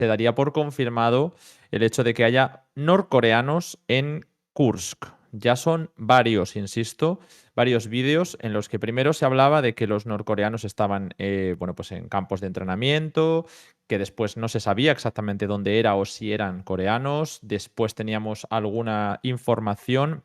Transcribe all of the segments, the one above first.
se daría por confirmado el hecho de que haya norcoreanos en Kursk. Ya son varios, insisto, varios vídeos en los que primero se hablaba de que los norcoreanos estaban, bueno, pues en campos de entrenamiento, que después no se sabía exactamente dónde era o si eran coreanos. Después teníamos alguna información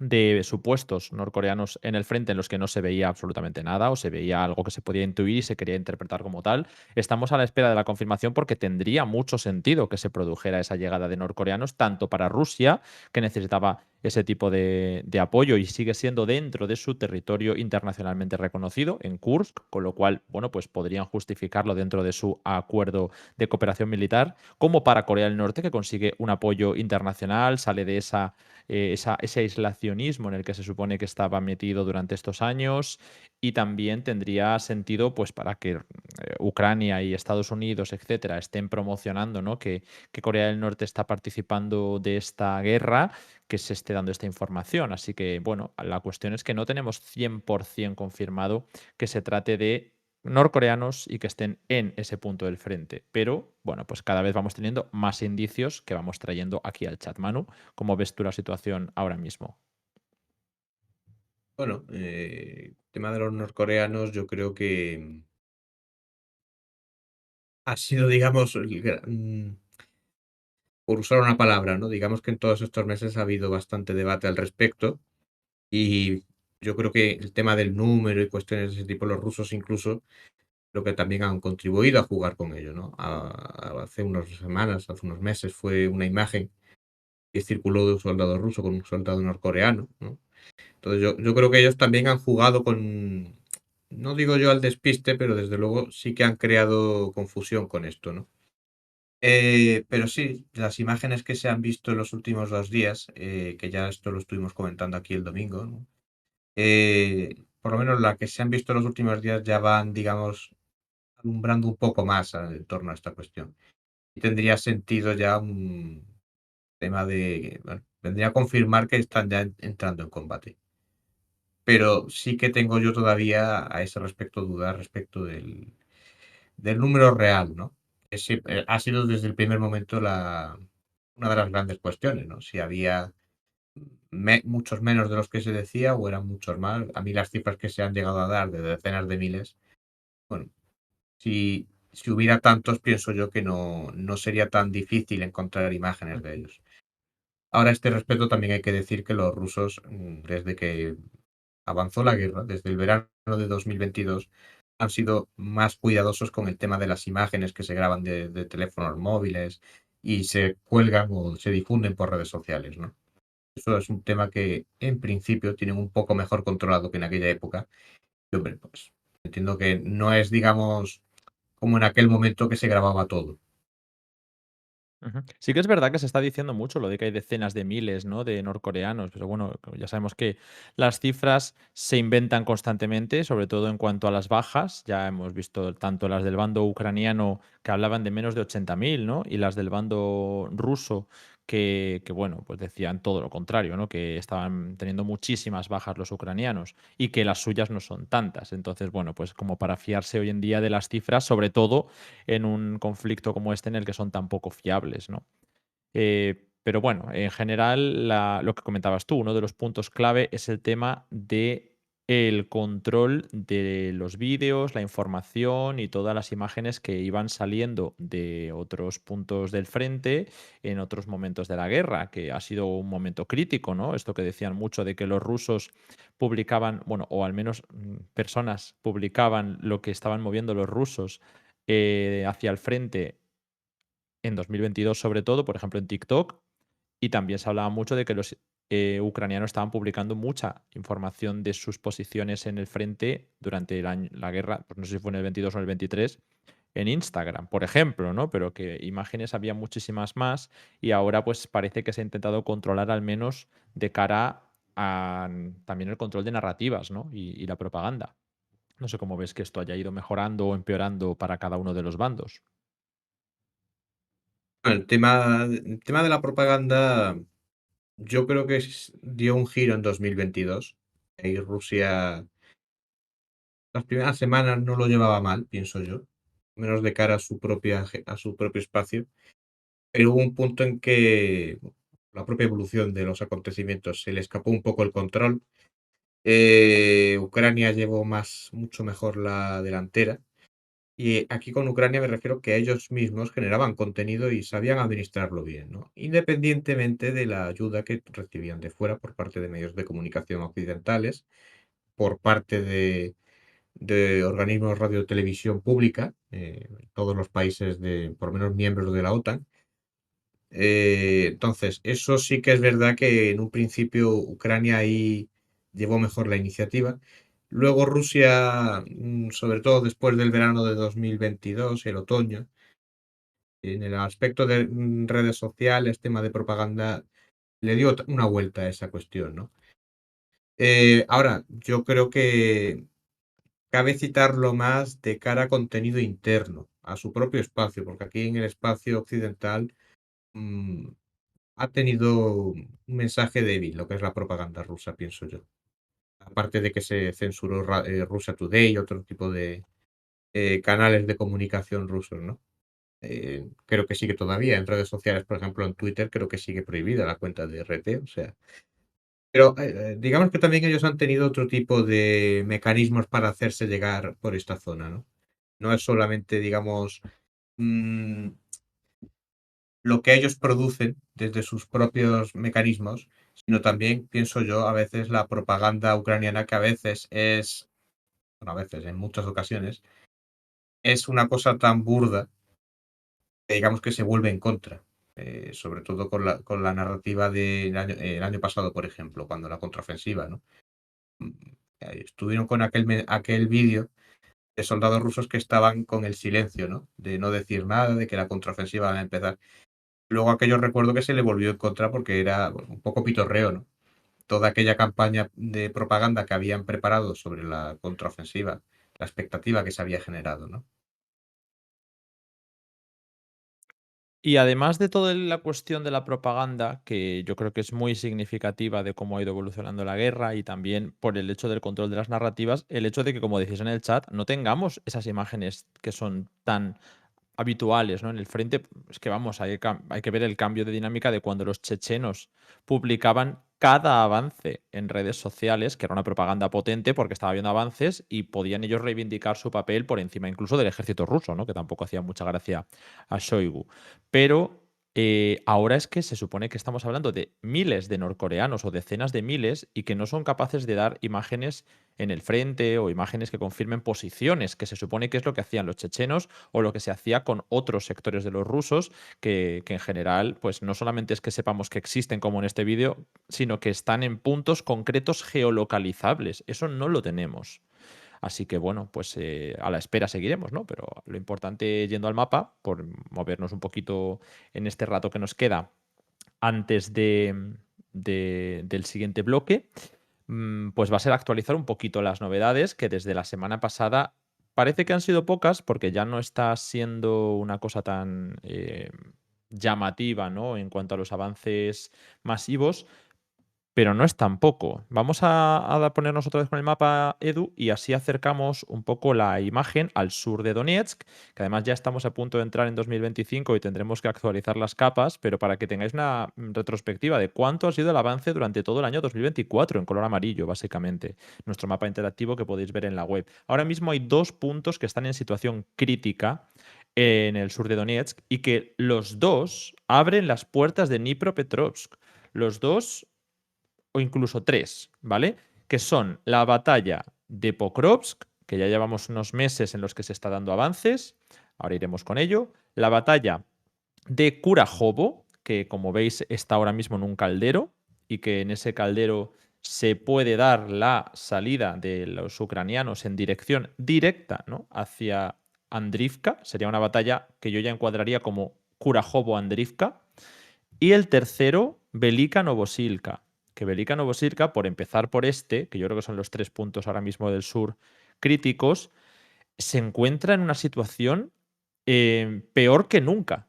de supuestos norcoreanos en el frente en los que no se veía absolutamente nada o se veía algo que se podía intuir y se quería interpretar como tal. Estamos a la espera de la confirmación porque tendría mucho sentido que se produjera esa llegada de norcoreanos, tanto para Rusia, que necesitaba ese tipo de apoyo y sigue siendo dentro de su territorio internacionalmente reconocido, en Kursk, con lo cual, bueno, pues podrían justificarlo dentro de su acuerdo de cooperación militar, como para Corea del Norte, que consigue un apoyo internacional, sale de ese aislacionismo en el que se supone que estaba metido durante estos años y también tendría sentido pues para que Ucrania y Estados Unidos, etcétera, estén promocionando, ¿no? Que Corea del Norte está participando de esta guerra, que se esté dando esta información. Así que, bueno, la cuestión es que no tenemos 100% confirmado que se trate de norcoreanos y que estén en ese punto del frente. Pero, bueno, pues cada vez vamos teniendo más indicios que vamos trayendo aquí al chat. Manu, ¿cómo ves tú la situación ahora mismo? Bueno, tema de los norcoreanos, yo creo que ha sido, digamos, por usar una palabra, ¿no? Digamos que en todos estos meses ha habido bastante debate al respecto y yo creo que el tema del número y cuestiones de ese tipo, los rusos incluso, creo que también han contribuido a jugar con ello, ¿no? Hace unas semanas, hace unos meses, fue una imagen que circuló de un soldado ruso con un soldado norcoreano, ¿no? Entonces yo creo que ellos también han jugado con, no digo yo al despiste, pero desde luego sí que han creado confusión con esto, ¿no? Pero sí, las imágenes que se han visto en los últimos 2 días, que ya esto lo estuvimos comentando aquí el domingo, ¿no? Por lo menos la que se han visto en los últimos días ya van, digamos, alumbrando un poco más en torno a esta cuestión. Y tendría sentido ya un tema de, bueno, vendría a confirmar que están ya entrando en combate. Pero sí que tengo yo todavía a ese respecto dudas respecto del número real, ¿no? Que sí, ha sido desde el primer momento una de las grandes cuestiones, ¿no? Si había muchos menos de los que se decía o eran muchos más. A mí las cifras que se han llegado a dar de decenas de miles, bueno, si hubiera tantos, pienso yo que no sería tan difícil encontrar imágenes de ellos. Ahora, a este respecto, también hay que decir que los rusos, desde que avanzó la guerra, desde el verano de 2022, han sido más cuidadosos con el tema de las imágenes que se graban de teléfonos móviles y se cuelgan o se difunden por redes sociales, ¿no? Eso es un tema que, en principio, tienen un poco mejor controlado que en aquella época. Y, hombre, pues entiendo que no es, digamos, como en aquel momento que se grababa todo. Ujú. Sí que es verdad que se está diciendo mucho lo de que hay decenas de miles, ¿no? De norcoreanos, pero bueno, ya sabemos que las cifras se inventan constantemente, sobre todo en cuanto a las bajas. Ya hemos visto tanto las del bando ucraniano que hablaban de menos de 80.000, ¿no? Y las del bando ruso bueno, pues decían todo lo contrario, ¿no? Que estaban teniendo muchísimas bajas los ucranianos y que las suyas no son tantas. Entonces, bueno, pues como para fiarse hoy en día de las cifras, sobre todo en un conflicto como este en el que son tan poco fiables, ¿no? Pero bueno, en general, lo que comentabas tú, uno de los puntos clave es el tema de el control de los vídeos, la información y todas las imágenes que iban saliendo de otros puntos del frente en otros momentos de la guerra, que ha sido un momento crítico, ¿no? Esto que decían mucho de que los rusos publicaban, bueno, o al menos personas publicaban lo que estaban moviendo los rusos hacia el frente en 2022 sobre todo, por ejemplo, en TikTok, y también se hablaba mucho de que los ucranianos estaban publicando mucha información de sus posiciones en el frente durante la guerra, pues no sé si fue en el 22 o en el 23, en Instagram, por ejemplo, ¿no? Pero que imágenes había muchísimas más y ahora pues parece que se ha intentado controlar al menos de cara a también el control de narrativas, ¿no? Y la propaganda. No sé cómo ves que esto haya ido mejorando o empeorando para cada uno de los bandos. El tema de la propaganda, yo creo que dio un giro en 2022. Ahí Rusia, las primeras semanas no lo llevaba mal, pienso yo. menos de cara a a su propio espacio, pero hubo un punto en que la propia evolución de los acontecimientos se le escapó un poco el control. Ucrania llevó mucho mejor la delantera. Y aquí con Ucrania me refiero que ellos mismos generaban contenido y sabían administrarlo bien, ¿no? Independientemente de la ayuda que recibían de fuera por parte de medios de comunicación occidentales, por parte de organismos de radio y televisión pública, todos los países por lo menos miembros de la OTAN. Entonces, eso sí que es verdad que en un principio Ucrania ahí llevó mejor la iniciativa. Luego Rusia, sobre todo después del verano de 2022, el otoño, en el aspecto de redes sociales, tema de propaganda, le dio una vuelta a esa cuestión, ¿no? Ahora, yo creo que cabe citarlo más de cara a contenido interno, a su propio espacio, porque aquí en el espacio occidental mm, ha tenido un mensaje débil, lo que es la propaganda rusa, pienso yo. Aparte de que se censuró Russia Today y otro tipo de canales de comunicación rusos, ¿no? Creo que sigue todavía en redes sociales, por ejemplo, en Twitter, creo que sigue prohibida la cuenta de RT, o sea. Pero digamos que también ellos han tenido otro tipo de mecanismos para hacerse llegar por esta zona, ¿no? No es solamente, digamos, mm, lo que ellos producen desde sus propios mecanismos, sino también, pienso yo, a veces la propaganda ucraniana, que a veces es, bueno, a veces, en muchas ocasiones, es una cosa tan burda que digamos que se vuelve en contra. Sobre todo con la narrativa del año, el año pasado, por ejemplo, cuando la contraofensiva, ¿no? Mm, Estuvieron con aquel vídeo de soldados rusos que estaban con el silencio, ¿no? De no decir nada, de que la contraofensiva va a empezar. Luego aquello recuerdo que se le volvió en contra porque era bueno, un poco pitorreo, ¿no? Toda aquella campaña de propaganda que habían preparado sobre la contraofensiva, la expectativa que se había generado, ¿no? Y además de toda la cuestión de la propaganda, que yo creo que es muy significativa de cómo ha ido evolucionando la guerra y también por el hecho del control de las narrativas, el hecho de que, como decís en el chat, no tengamos esas imágenes que son tan habituales, ¿no? En el frente, es que vamos, hay que ver el cambio de dinámica de cuando los chechenos publicaban cada avance en redes sociales, que era una propaganda potente porque estaba viendo avances y podían ellos reivindicar su papel por encima incluso del ejército ruso, ¿no? Que tampoco hacía mucha gracia a Shoigu. Pero ahora es que se supone que estamos hablando de miles de norcoreanos o decenas de miles y que no son capaces de dar imágenes en el frente o imágenes que confirmen posiciones, que se supone que es lo que hacían los chechenos o lo que se hacía con otros sectores de los rusos, que en general, pues no solamente es que sepamos que existen como en este vídeo, sino que están en puntos concretos geolocalizables. Eso no lo tenemos. Así que bueno, pues a la espera seguiremos, ¿no? Pero lo importante yendo al mapa, por movernos un poquito en este rato que nos queda antes del siguiente bloque, pues va a ser actualizar un poquito las novedades que desde la semana pasada parece que han sido pocas porque ya no está siendo una cosa tan llamativa, ¿no? En cuanto a los avances masivos, pero no es tampoco. Vamos a ponernos otra vez con el mapa, Edu, y así acercamos un poco la imagen al sur de Donetsk, que además ya estamos a punto de entrar en 2025 y tendremos que actualizar las capas, pero para que tengáis una retrospectiva de cuánto ha sido el avance durante todo el año 2024, en color amarillo, básicamente. Nuestro mapa interactivo que podéis ver en la web. Ahora mismo hay dos puntos que están en situación crítica en el sur de Donetsk y que los dos abren las puertas de Dnipropetrovsk. Los dos o incluso tres, ¿vale? Que son la batalla de Pokrovsk, que ya llevamos unos meses en los que se está dando avances, ahora iremos con ello, la batalla de Kurajovo, que como veis está ahora mismo en un caldero y que en ese caldero se puede dar la salida de los ucranianos en dirección directa, ¿no? Hacia Andrivka, sería una batalla que yo ya encuadraría como Kurajovo-Andrivka, y el tercero, Velika Novosilka. Que Velika Novosilka, por empezar por este, que yo creo que son los tres puntos ahora mismo del sur críticos, se encuentra en una situación peor que nunca.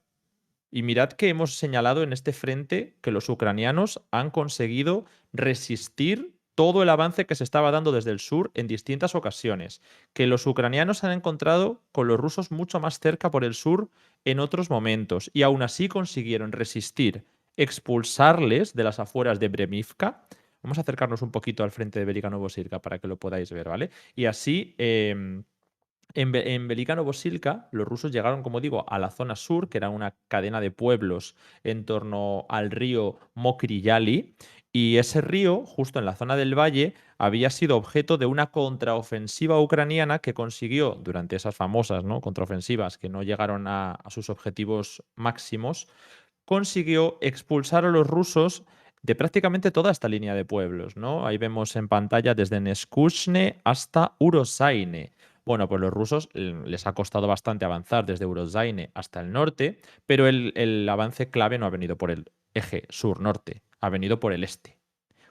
Y mirad que hemos señalado en este frente que los ucranianos han conseguido resistir todo el avance que se estaba dando desde el sur en distintas ocasiones, que los ucranianos se han encontrado con los rusos mucho más cerca por el sur en otros momentos y aún así consiguieron resistir, expulsarles de las afueras de Bremivka. Vamos a acercarnos un poquito al frente de Velika Novosilka para que lo podáis ver, ¿vale? Y así, en Velika Novosilka, los rusos llegaron, como digo, a la zona sur, que era una cadena de pueblos en torno al río Mokry Yali, y ese río, justo en la zona del valle, había sido objeto de una contraofensiva ucraniana que consiguió, durante esas famosas, ¿no?, contraofensivas que no llegaron a sus objetivos máximos, consiguió expulsar a los rusos de prácticamente toda esta línea de pueblos, ¿no? Ahí vemos en pantalla desde Neskushne hasta Urosaine. Bueno, pues los rusos les ha costado bastante avanzar desde Urosaine hasta el norte, pero el avance clave no ha venido por el eje sur-norte, ha venido por el este.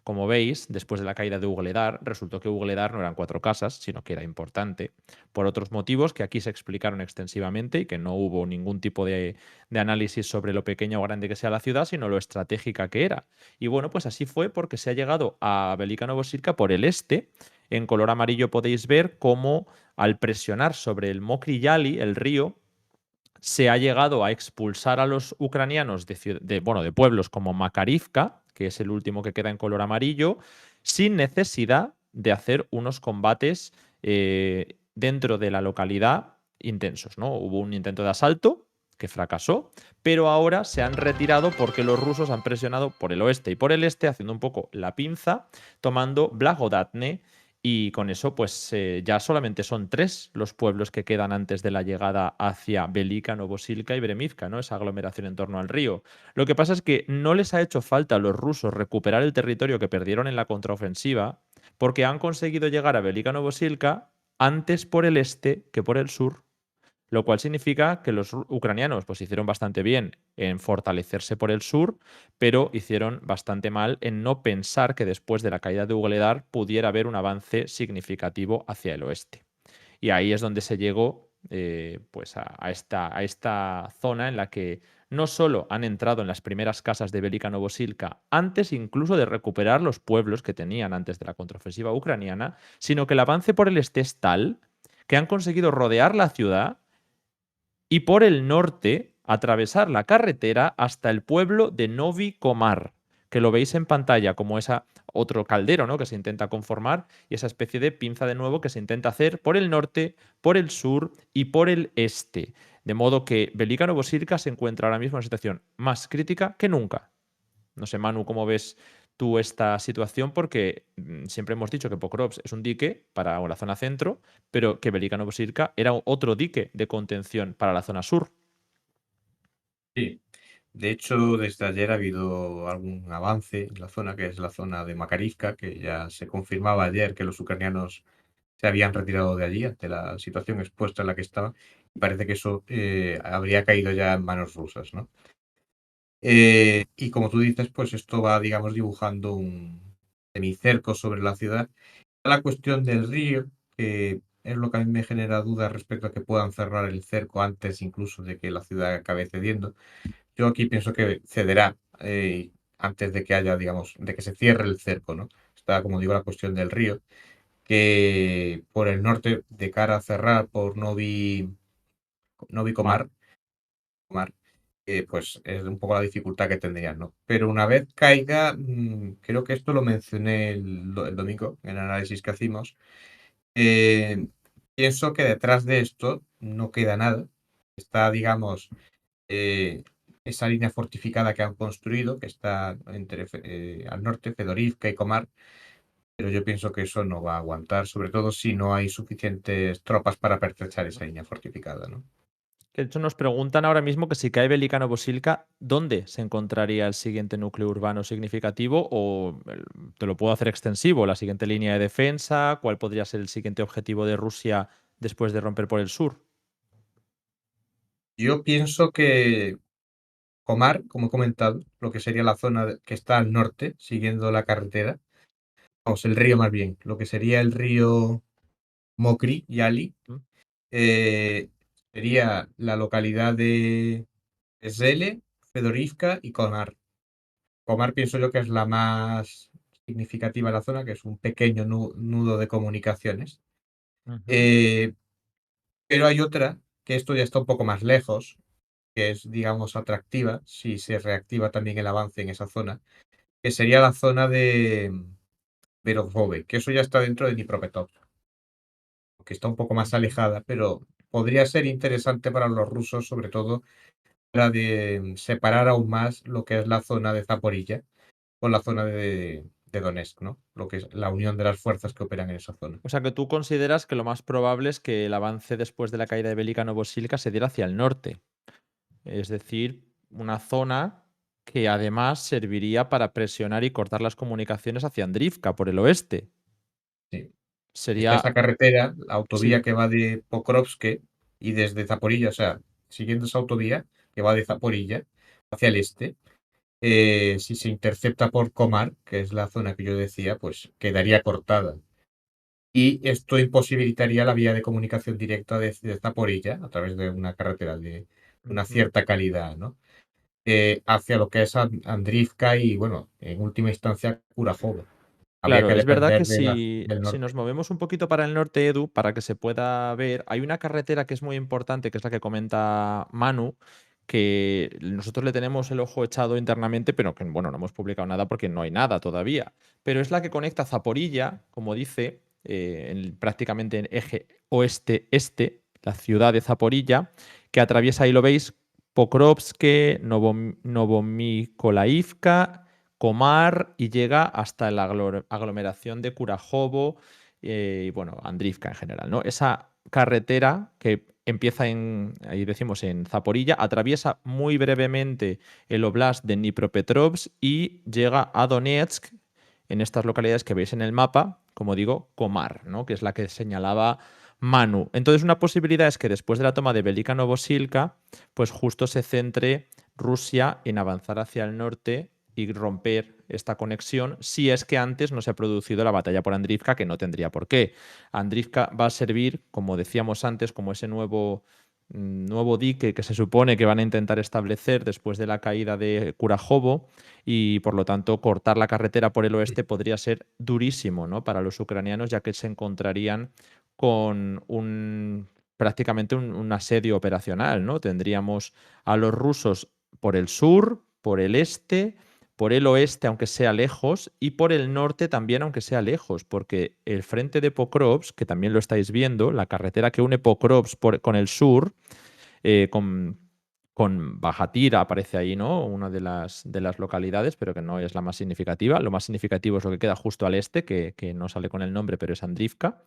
Como veis, después de la caída de Ugledar, resultó que Ugledar no eran 4 casas, sino que era importante, por otros motivos que aquí se explicaron extensivamente y que no hubo ningún tipo de análisis sobre lo pequeña o grande que sea la ciudad, sino lo estratégica que era. Y bueno, pues así fue porque se ha llegado a Velika Novosilka por el este. En color amarillo podéis ver cómo al presionar sobre el Mokry Yali, el río, se ha llegado a expulsar a los ucranianos bueno, de pueblos como Makarivka, que es el último que queda en color amarillo, sin necesidad de hacer unos combates dentro de la localidad intensos, ¿no? Hubo un intento de asalto que fracasó, pero ahora se han retirado porque los rusos han presionado por el oeste y por el este, haciendo un poco la pinza, tomando Blagodatne, y con eso, pues ya solamente son 3 los pueblos que quedan antes de la llegada hacia Velika, Novosilka y Bremivka, ¿no? Esa aglomeración en torno al río. Lo que pasa es que no les ha hecho falta a los rusos recuperar el territorio que perdieron en la contraofensiva, porque han conseguido llegar a Velika, Novosilka antes por el este que por el sur, lo cual significa que los ucranianos pues hicieron bastante bien en fortalecerse por el sur, pero hicieron bastante mal en no pensar que después de la caída de Ugledar pudiera haber un avance significativo hacia el oeste. Y ahí es donde se llegó pues a esta zona en la que no solo han entrado en las primeras casas de Velika Novosilka antes incluso de recuperar los pueblos que tenían antes de la contraofensiva ucraniana, sino que el avance por el este es tal que han conseguido rodear la ciudad y por el norte atravesar la carretera hasta el pueblo de Novi Komar, que lo veis en pantalla como esa otro caldero, ¿no?, que se intenta conformar, y esa especie de pinza de nuevo que se intenta hacer por el norte, por el sur y por el este. De modo que Velika Novosibirsk se encuentra ahora mismo en una situación más crítica que nunca. No sé, Manu, cómo ves tú esta situación, porque siempre hemos dicho que Pokrovsk es un dique para la zona centro, pero que Velika Novosibirsk era otro dique de contención para la zona sur. Sí. De hecho, desde ayer ha habido algún avance en la zona, que es la zona de Makarivka, que ya se confirmaba ayer que los ucranianos se habían retirado de allí ante la situación expuesta en la que estaban. Y parece que eso habría caído ya en manos rusas, ¿no? Y como tú dices, pues esto va, digamos, dibujando un semicerco sobre la ciudad. La cuestión del río, que es lo que a mí me genera dudas respecto a que puedan cerrar el cerco antes incluso de que la ciudad acabe cediendo. Yo aquí pienso que cederá antes de que haya, digamos, de que se cierre el cerco, ¿no? Está, como digo, la cuestión del río, que por el norte, de cara a cerrar por Novi Mar. Comar, pues es un poco la dificultad que tendrían, ¿no? Pero una vez caiga, creo que esto lo mencioné el domingo en el análisis que hicimos. eh, Pienso que detrás de esto no queda nada. Está, digamos, eh, esa línea fortificada que han construido, que está al norte, Fedorivka y Comar, pero yo pienso que eso no va a aguantar, sobre todo si no hay suficientes tropas para pertrechar esa línea fortificada, ¿no? De hecho, nos preguntan ahora mismo que si cae Velika Novosilka, ¿dónde se encontraría el siguiente núcleo urbano significativo? O te lo puedo hacer extensivo, la siguiente línea de defensa, ¿cuál podría ser el siguiente objetivo de Rusia después de romper por el sur? Yo pienso que Comar, como he comentado, lo que sería la zona que está al norte, siguiendo la carretera, vamos, el río más bien, lo que sería el río Mokri, Yali, ¿Mm? eh, sería la localidad de Sele, Fedorivka y Comar. Comar pienso yo que es la más significativa en la zona, que es un pequeño nudo de comunicaciones. Ujú. Eh, pero hay otra, que esto ya está un poco más lejos, que es, digamos, atractiva, si se reactiva también el avance en esa zona, que sería la zona de Berezovye, que eso ya está dentro de Dnipropetrovsk, que está un poco más Ujú. alejada, pero podría ser interesante para los rusos, sobre todo para separar aún más lo que es la zona de Zaporilla con la zona de Donetsk, ¿no? Lo que es la unión de las fuerzas que operan en esa zona. O sea, que tú consideras que lo más probable es que el avance después de la caída de Bélica Novosílica se diera hacia el norte. Es decir, una zona que además serviría para presionar y cortar las comunicaciones hacia Andrivka por el oeste. Sí. Está esa Sería carretera, la sí. autovía que va de Pokrovsk y desde Zaporilla, o sea, siguiendo esa autovía que va de Zaporilla hacia el este, si se intercepta por Komar, que es la zona que yo decía, pues quedaría cortada. Y esto imposibilitaría la vía de comunicación directa desde Zaporilla, a través de una carretera de una Ujú. cierta calidad, ¿no? Hacia lo que es Andrivka y, bueno, en última instancia, Kurahova. Habría Claro, que es verdad que depender si, del si nos norte. movemos un poquito para el norte, Edu, para que se pueda ver, hay una carretera que es muy importante, que es la que comenta Manu, que nosotros le tenemos el ojo echado internamente, pero que, bueno, no hemos publicado nada porque no hay nada todavía. Pero es la que conecta Zaporilla, como dice, prácticamente en eje oeste-este, la ciudad de Zaporilla, que atraviesa, ahí lo veis, Pokrovsk, Novomykolaivka, Komar y llega hasta la aglomeración de Kurajovo y bueno, Andrivka en general, ¿no? Esa carretera que empieza en, ahí decimos, en Zaporilla, atraviesa muy brevemente el oblast de Dnipropetrovsk y llega a Donetsk, en estas localidades que veis en el mapa, como digo, Komar, ¿no? Que es la que señalaba Manu. Entonces, una posibilidad es que después de la toma de Velika Novosilka, pues justo se centre Rusia en avanzar hacia el norte y romper esta conexión si es que antes no se ha producido la batalla por Andrivka, que no tendría por qué. Andrivka va a servir, como decíamos antes, como ese nuevo dique que se supone que van a intentar establecer después de la caída de Kurajovo y por lo tanto cortar la carretera por el oeste podría ser durísimo, ¿no? Para los ucranianos, ya que se encontrarían con prácticamente un asedio operacional, ¿no? Tendríamos a los rusos por el sur, por el este, por el oeste, aunque sea lejos, y por el norte también, aunque sea lejos, porque el frente de Pokrovsk, que también lo estáis viendo, la carretera que une Pokrovsk con el sur, eh, con, con Bajatira aparece ahí, ¿no? Una de las localidades, pero que no es la más significativa. Lo más significativo es lo que queda justo al este, que no sale con el nombre, pero es Andrivka.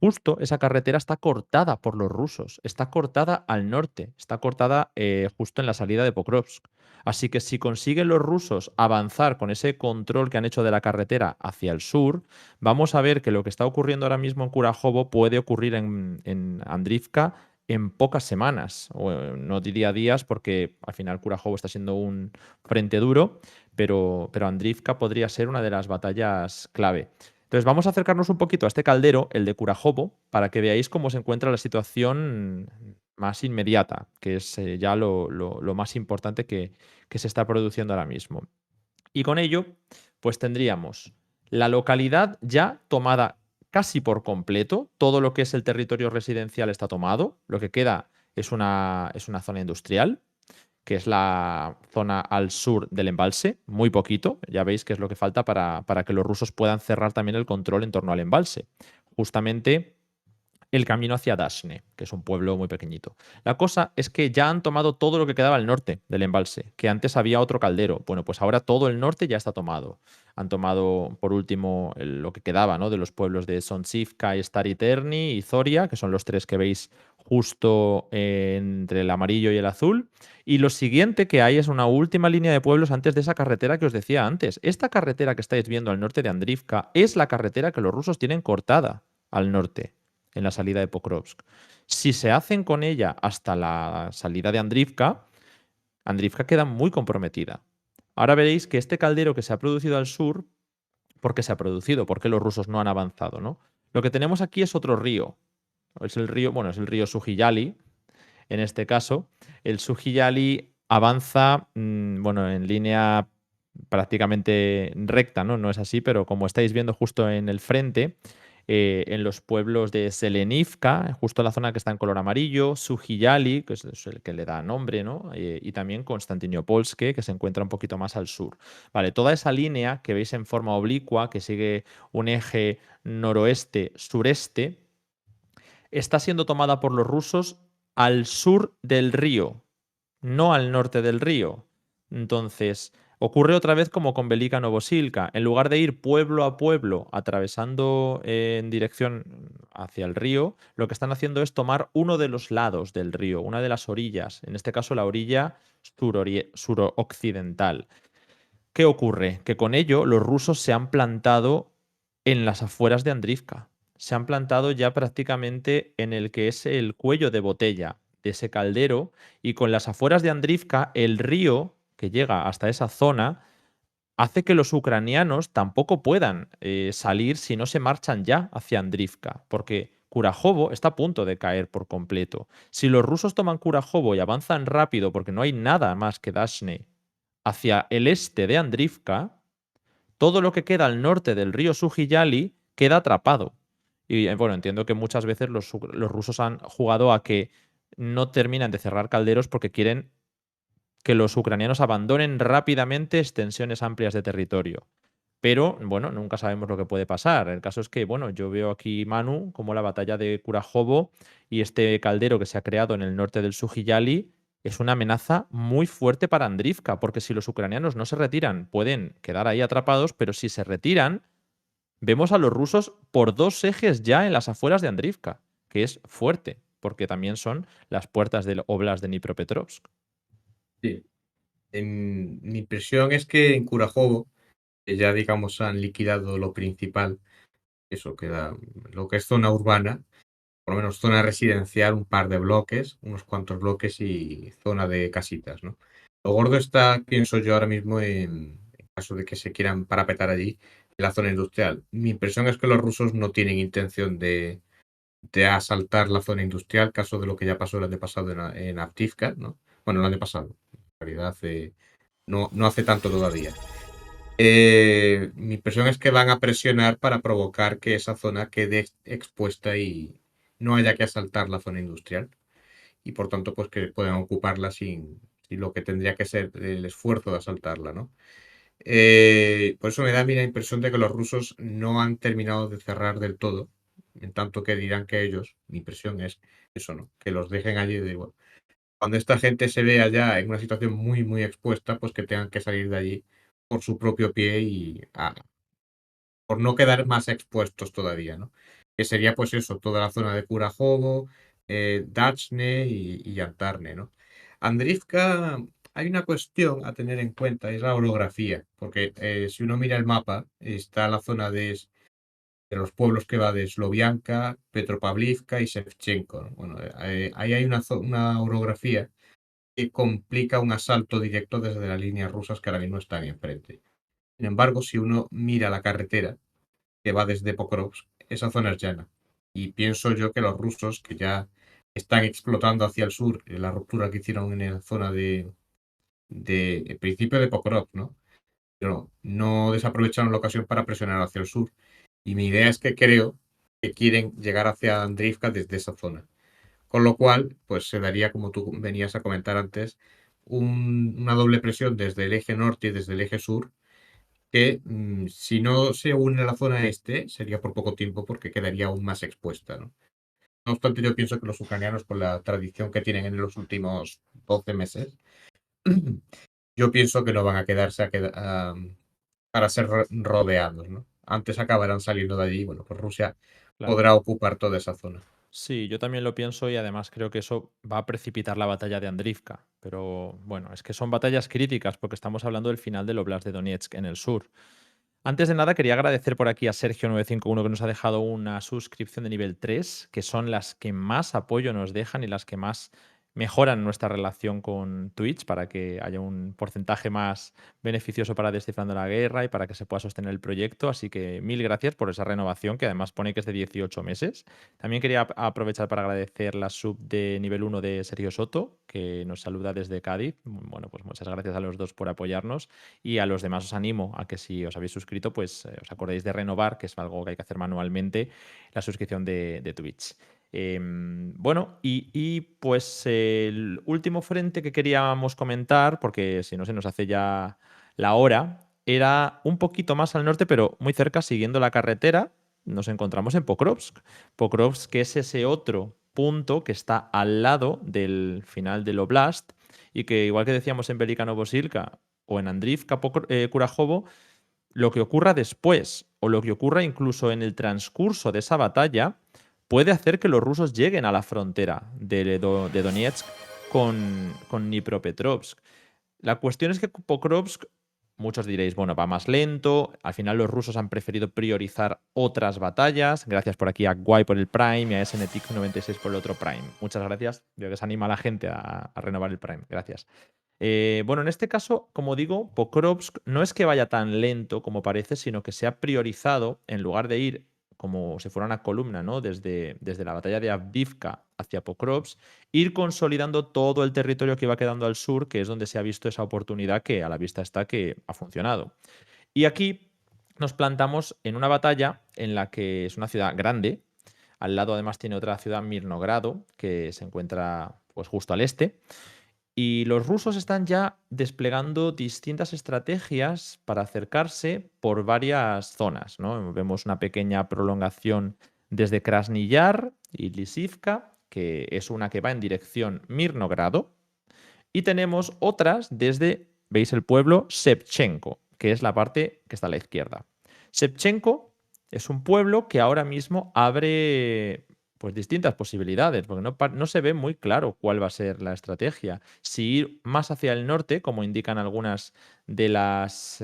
Justo esa carretera está cortada por los rusos, está cortada al norte, está cortada justo en la salida de Pokrovsk. Así que si consiguen los rusos avanzar con ese control que han hecho de la carretera hacia el sur, vamos a ver que lo que está ocurriendo ahora mismo en Kurajovo puede ocurrir en Andrivka en pocas semanas, o no diría días, porque al final Kurajovo está siendo un frente duro, pero Andrivka podría ser una de las batallas clave. Entonces vamos a acercarnos un poquito a este caldero, el de Kurajovo, para que veáis cómo se encuentra la situación más inmediata, que es ya lo más importante que se está produciendo ahora mismo. Y con ello, pues tendríamos la localidad ya tomada casi por completo, todo lo que es el territorio residencial está tomado, lo que queda es una zona industrial, que es la zona al sur del embalse, muy poquito, ya veis que es lo que falta para que los rusos puedan cerrar también el control en torno al embalse. Justamente el camino hacia Dashne, que es un pueblo muy pequeñito. La cosa es que ya han tomado todo lo que quedaba al norte del embalse, que antes había otro caldero. Bueno, pues ahora todo el norte ya está tomado. Han tomado, por último, lo que quedaba, ¿no? De los pueblos de Sontsivka, Stary Terny y Zoria, que son los tres que veis justo entre el amarillo y el azul. Y lo siguiente que hay es una última línea de pueblos antes de esa carretera que os decía antes. Esta carretera que estáis viendo al norte de Andrivka es la carretera que los rusos tienen cortada al norte en la salida de Pokrovsk. Si se hacen con ella hasta la salida de Andrivka, Andrivka queda muy comprometida. Ahora veréis que este caldero que se ha producido al sur, ¿por qué se ha producido? ¿Por qué los rusos no han avanzado? ¿No? Lo que tenemos aquí es otro río. Es el río, bueno, es el río Sujiyali, en este caso. El Sujiyali avanza, bueno, en línea prácticamente recta, ¿no? No es así, pero como estáis viendo justo en el frente, en los pueblos de Selenivka, justo la zona que está en color amarillo, Sujiyali, que es el que le da nombre, ¿no? Y también Konstantinopolske, que se encuentra un poquito más al sur. Vale, toda esa línea que veis en forma oblicua, que sigue un eje noroeste-sureste, está siendo tomada por los rusos al sur del río, no al norte del río. Entonces, ocurre otra vez como con Velika Novosilka. En lugar de ir pueblo a pueblo atravesando en dirección hacia el río, lo que están haciendo es tomar uno de los lados del río, una de las orillas, en este caso la orilla suroccidental. ¿Qué ocurre? Que con ello los rusos se han plantado en las afueras de Andrivka. Se han plantado ya prácticamente en el que es el cuello de botella de ese caldero, y con las afueras de Andrivka, el río que llega hasta esa zona hace que los ucranianos tampoco puedan salir si no se marchan ya hacia Andrivka, porque Kurajovo está a punto de caer por completo. Si los rusos toman Kurajovo y avanzan rápido, porque no hay nada más que Dashne, hacia el este de Andrivka, todo lo que queda al norte del río Sujiyali queda atrapado. Y bueno, entiendo que muchas veces los rusos han jugado a que no terminan de cerrar calderos porque quieren que los ucranianos abandonen rápidamente extensiones amplias de territorio. Pero, bueno, nunca sabemos lo que puede pasar. El caso es que, bueno, yo veo aquí, Manu, como la batalla de Kurajovo y este caldero que se ha creado en el norte del Sujiyali es una amenaza muy fuerte para Andrivka, porque si los ucranianos no se retiran, pueden quedar ahí atrapados, pero si se retiran, vemos a los rusos por dos ejes ya en las afueras de Andrivka, que es fuerte, porque también son las puertas del Oblast de Dnipropetrovsk. Sí. Mi impresión es que en Curajovo, que ya digamos han liquidado lo principal, eso queda lo que es zona urbana, por lo menos zona residencial, un par de bloques, unos cuantos bloques y zona de casitas, ¿no? Lo gordo está, pienso yo ahora mismo, en caso de que se quieran parapetar allí, en la zona industrial. Mi impresión es que los rusos no tienen intención de asaltar la zona industrial, caso de lo que ya pasó el año pasado en Avdiivka, ¿no? Bueno, el año pasado, en realidad no hace tanto todavía. Mi impresión es que van a presionar para provocar que esa zona quede expuesta y no haya que asaltar la zona industrial y por tanto pues que puedan ocuparla sin lo que tendría que ser el esfuerzo de asaltarla, ¿no? Por eso me da a mí la impresión de que los rusos no han terminado de cerrar del todo, en tanto que dirán que ellos, mi impresión es eso, ¿no? Que los dejen allí de igual. Cuando esta gente se vea ya en una situación muy, muy expuesta, pues que tengan que salir de allí por su propio pie y por no quedar más expuestos todavía, ¿no? Que sería pues eso, toda la zona de Kurajovo, Dachne y Yantarne, ¿no? Andrivka, hay una cuestión a tener en cuenta, es la orografía, porque si uno mira el mapa, está la zona de los pueblos que va de Slovianka, Petropavlivka y Shevchenko, ¿no? Bueno, ahí hay una orografía que complica un asalto directo desde las líneas rusas que ahora mismo están enfrente. Sin embargo, si uno mira la carretera que va desde Pokrovsk, esa zona es llana. Y pienso yo que los rusos, que ya están explotando hacia el sur, la ruptura que hicieron en la zona de el principio de Pokrovsk, ¿no? Pero no desaprovecharon la ocasión para presionar hacia el sur. Y mi idea es que creo que quieren llegar hacia Andrivka desde esa zona. Con lo cual, pues se daría, como tú venías a comentar antes, una doble presión desde el eje norte y desde el eje sur, que si no se une la zona este, sería por poco tiempo porque quedaría aún más expuesta, ¿no? No obstante, yo pienso que los ucranianos, con la tradición que tienen en los últimos 12 meses, yo pienso que no van a quedarse para ser rodeados, ¿no? Antes acabarán saliendo de allí y, bueno, pues Rusia Claro. podrá ocupar toda esa zona. Sí, yo también lo pienso y además creo que eso va a precipitar la batalla de Andrivka. Pero bueno, es que son batallas críticas porque estamos hablando del final del Oblast de Donetsk en el sur. Antes de nada, quería agradecer por aquí a Sergio951 que nos ha dejado una suscripción de nivel 3, que son las que más apoyo nos dejan y las que más mejoran nuestra relación con Twitch para que haya un porcentaje más beneficioso para Descifrando la Guerra y para que se pueda sostener el proyecto. Así que mil gracias por esa renovación, que además pone que es de 18 meses. También quería aprovechar para agradecer la sub de nivel 1 de Sergio Soto, que nos saluda desde Cádiz. Bueno, pues muchas gracias a los dos por apoyarnos, y a los demás os animo a que si os habéis suscrito, pues os acordéis de renovar, que es algo que hay que hacer manualmente, la suscripción de Twitch. Bueno, pues el último frente que queríamos comentar, porque si no se nos hace ya la hora, era un poquito más al norte, pero muy cerca, siguiendo la carretera, nos encontramos en Pokrovsk. Pokrovsk, que es ese otro punto que está al lado del final del Oblast y que, igual que decíamos en Velikano-Bosilka o en Andrivka, Kurajovo, lo que ocurra después o lo que ocurra incluso en el transcurso de esa batalla puede hacer que los rusos lleguen a la frontera de Donetsk con Dnipropetrovsk. La cuestión es que Pokrovsk, muchos diréis, bueno, va más lento. Al final los rusos han preferido priorizar otras batallas. Gracias por aquí a Guay por el Prime y a SNTIC96 por el otro Prime. Muchas gracias. Veo que se anima a la gente a renovar el Prime. Gracias. Bueno, en este caso, como digo, Pokrovsk no es que vaya tan lento como parece, sino que se ha priorizado, en lugar de ir como si fuera una columna, ¿no? Desde la batalla de Avdiivka hacia Pokrovsk, ir consolidando todo el territorio que iba quedando al sur, que es donde se ha visto esa oportunidad que a la vista está que ha funcionado. Y aquí nos plantamos en una batalla en la que es una ciudad grande. Al lado, además, tiene otra ciudad, Mirnogrado, que se encuentra pues justo al este. Y los rusos están ya desplegando distintas estrategias para acercarse por varias zonas, ¿no? Vemos una pequeña prolongación desde Krasny Yar y Lisivka, que es una que va en dirección Mirnogrado, y tenemos otras desde, veis el pueblo, Shevchenko, que es la parte que está a la izquierda. Shevchenko es un pueblo que ahora mismo abre pues distintas posibilidades, porque no se ve muy claro cuál va a ser la estrategia. Si ir más hacia el norte, como indican algunas de las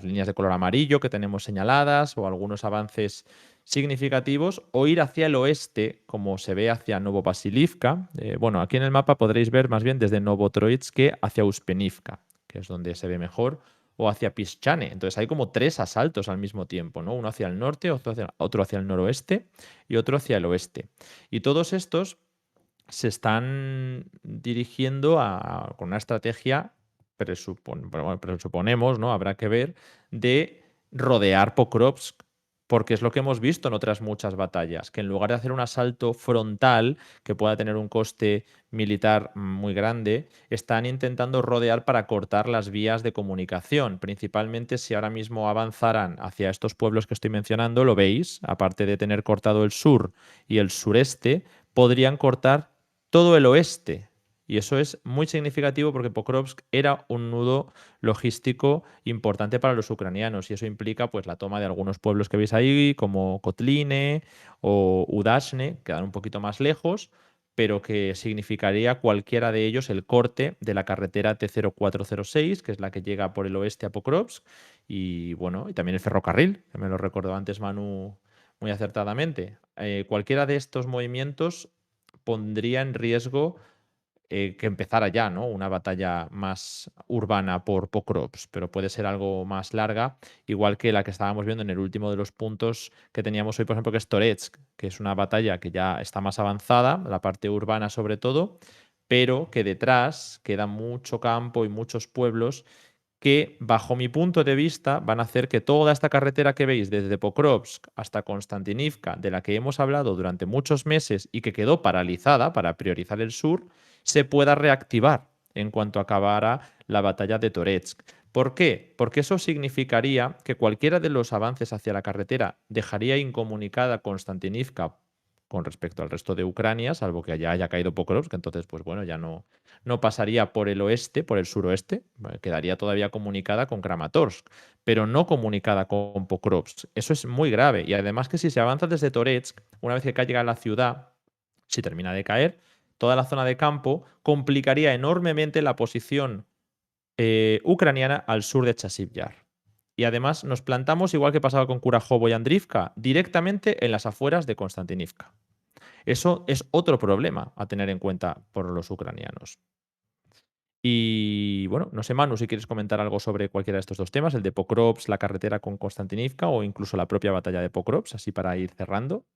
líneas de color amarillo que tenemos señaladas, o algunos avances significativos, o ir hacia el oeste, como se ve hacia Novovasilivka. Bueno, aquí en el mapa podréis ver más bien desde Novotroitsk hacia Uspenivka, que es donde se ve mejor, o hacia Pischane. Entonces hay como tres asaltos al mismo tiempo, ¿no? Uno hacia el norte, otro hacia el noroeste y otro hacia el oeste. Y todos estos se están dirigiendo con una estrategia, presuponemos, ¿no? Habrá que ver, de rodear Pokrovsk, porque es lo que hemos visto en otras muchas batallas, que en lugar de hacer un asalto frontal que pueda tener un coste militar muy grande, están intentando rodear para cortar las vías de comunicación. Principalmente si ahora mismo avanzaran hacia estos pueblos que estoy mencionando, lo veis, aparte de tener cortado el sur y el sureste, podrían cortar todo el oeste. Y eso es muy significativo porque Pokrovsk era un nudo logístico importante para los ucranianos, y eso implica pues la toma de algunos pueblos que veis ahí, como Kotline o Udashne, que quedan un poquito más lejos, pero que significaría cualquiera de ellos el corte de la carretera T0406, que es la que llega por el oeste a Pokrovsk, y bueno, y también el ferrocarril, que me lo recordó antes Manu muy acertadamente. Cualquiera de estos movimientos pondría en riesgo que empezara ya, ¿no? Una batalla más urbana por Pokrovsk, pero puede ser algo más larga, igual que la que estábamos viendo en el último de los puntos que teníamos hoy, por ejemplo, que es Toretsk, que es una batalla que ya está más avanzada, la parte urbana sobre todo, pero que detrás queda mucho campo y muchos pueblos que, bajo mi punto de vista, van a hacer que toda esta carretera que veis desde Pokrovsk hasta Konstantinivka, de la que hemos hablado durante muchos meses y que quedó paralizada para priorizar el sur, se pueda reactivar en cuanto acabara la batalla de Toretsk. ¿Por qué? Porque eso significaría que cualquiera de los avances hacia la carretera dejaría incomunicada Konstantinivka con respecto al resto de Ucrania, salvo que allá haya caído Pokrovsk, entonces, pues bueno, ya no pasaría por el oeste, por el suroeste, quedaría todavía comunicada con Kramatorsk, pero no comunicada con Pokrovsk. Eso es muy grave. Y además que si se avanza desde Toretsk, una vez que caiga la ciudad, si termina de caer, toda la zona de campo complicaría enormemente la posición ucraniana al sur de Chasiv Yar. Y además nos plantamos, igual que pasaba con Kurajovo y Andrivka, directamente en las afueras de Konstantinivka. Eso es otro problema a tener en cuenta por los ucranianos. Y bueno, no sé, Manu, si quieres comentar algo sobre cualquiera de estos dos temas, el de Pokrovsk, la carretera con Konstantinivka o incluso la propia batalla de Pokrovsk, así para ir cerrando.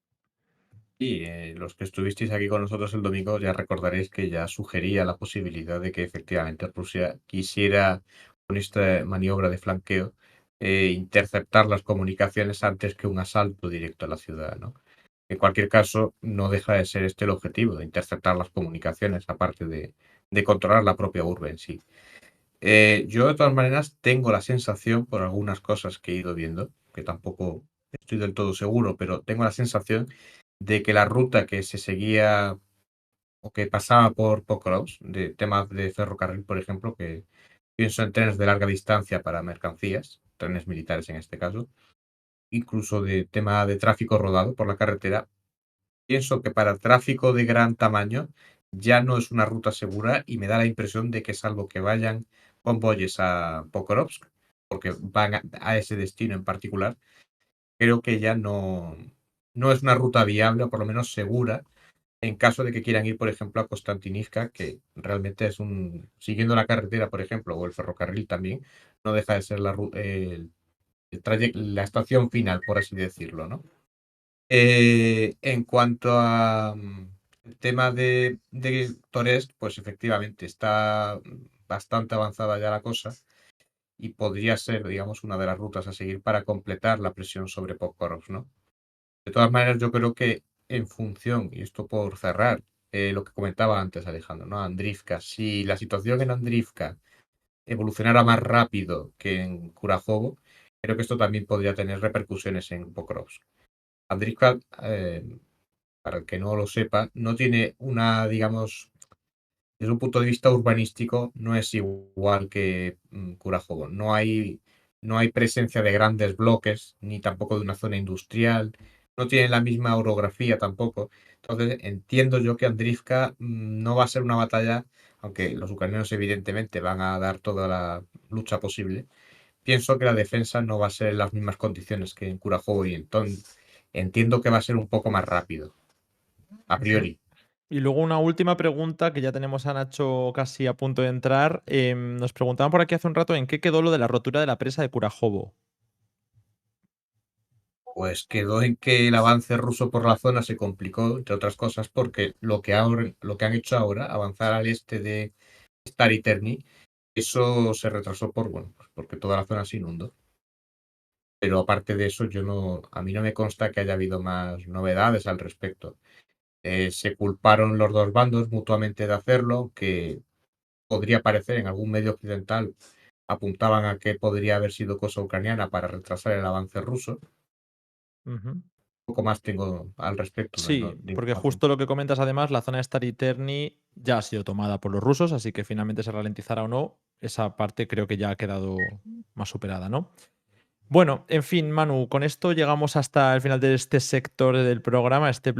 Y los que estuvisteis aquí con nosotros el domingo ya recordaréis que ya sugería la posibilidad de que efectivamente Rusia quisiera, con esta maniobra de flanqueo, interceptar las comunicaciones antes que un asalto directo a la ciudad, ¿no? En cualquier caso, no deja de ser este el objetivo, de interceptar las comunicaciones, aparte de controlar la propia urbe en sí. Yo, de todas maneras, tengo la sensación, por algunas cosas que he ido viendo, que tampoco estoy del todo seguro, pero tengo la sensación de que la ruta que se seguía o que pasaba por Pokrovsk, de temas de ferrocarril, por ejemplo, que pienso en trenes de larga distancia para mercancías, trenes militares en este caso, incluso de tema de tráfico rodado por la carretera, pienso que para tráfico de gran tamaño ya no es una ruta segura y me da la impresión de que salvo que vayan convoyes a Pokrovsk, porque van a ese destino en particular, creo que ya no es una ruta viable o por lo menos segura en caso de que quieran ir, por ejemplo, a Konstantinivka, que realmente es siguiendo la carretera, por ejemplo, o el ferrocarril también, no deja de ser la estación final, por así decirlo, ¿no? En cuanto a el tema de Torres, pues efectivamente está bastante avanzada ya la cosa y podría ser, digamos, una de las rutas a seguir para completar la presión sobre Pokrovsk, ¿no? De todas maneras, yo creo que en función, y esto por cerrar, lo que comentaba antes Alejandro, ¿no? Andrivka, si la situación en Andrivka evolucionara más rápido que en Kurajovo, creo que esto también podría tener repercusiones en Pokrovsk. Andrivka, para el que no lo sepa, no tiene una, digamos, desde un punto de vista urbanístico, no es igual que Curajobo. No hay presencia de grandes bloques, ni tampoco de una zona industrial. No tiene la misma orografía tampoco. Entonces, entiendo yo que Andrivka no va a ser una batalla, aunque los ucranianos evidentemente van a dar toda la lucha posible. Pienso que la defensa no va a ser en las mismas condiciones que en Curajobo y entonces entiendo que va a ser un poco más rápido, a Ujú. priori. Y luego una última pregunta, que ya tenemos a Nacho casi a punto de entrar. Nos preguntaban por aquí hace un rato en qué quedó lo de la rotura de la presa de Kurajovo. Pues quedó en que el avance ruso por la zona se complicó, entre otras cosas, porque lo que han hecho ahora, avanzar al este de Stary Terni, eso se retrasó bueno, pues porque toda la zona se inundó. Pero aparte de eso, a mí no me consta que haya habido más novedades al respecto. Se culparon los dos bandos mutuamente de hacerlo, que podría parecer en algún medio occidental, apuntaban a que podría haber sido cosa ucraniana para retrasar el avance ruso. Ujú. Poco más tengo al respecto Sí, de porque información. justo lo que comentas además, la zona de Stary Terni ya ha sido tomada por los rusos, así que finalmente se ralentizará o no, esa parte creo que ya ha quedado más superada, ¿no? Bueno, en fin, Manu, con esto llegamos hasta el final de este sector del programa, este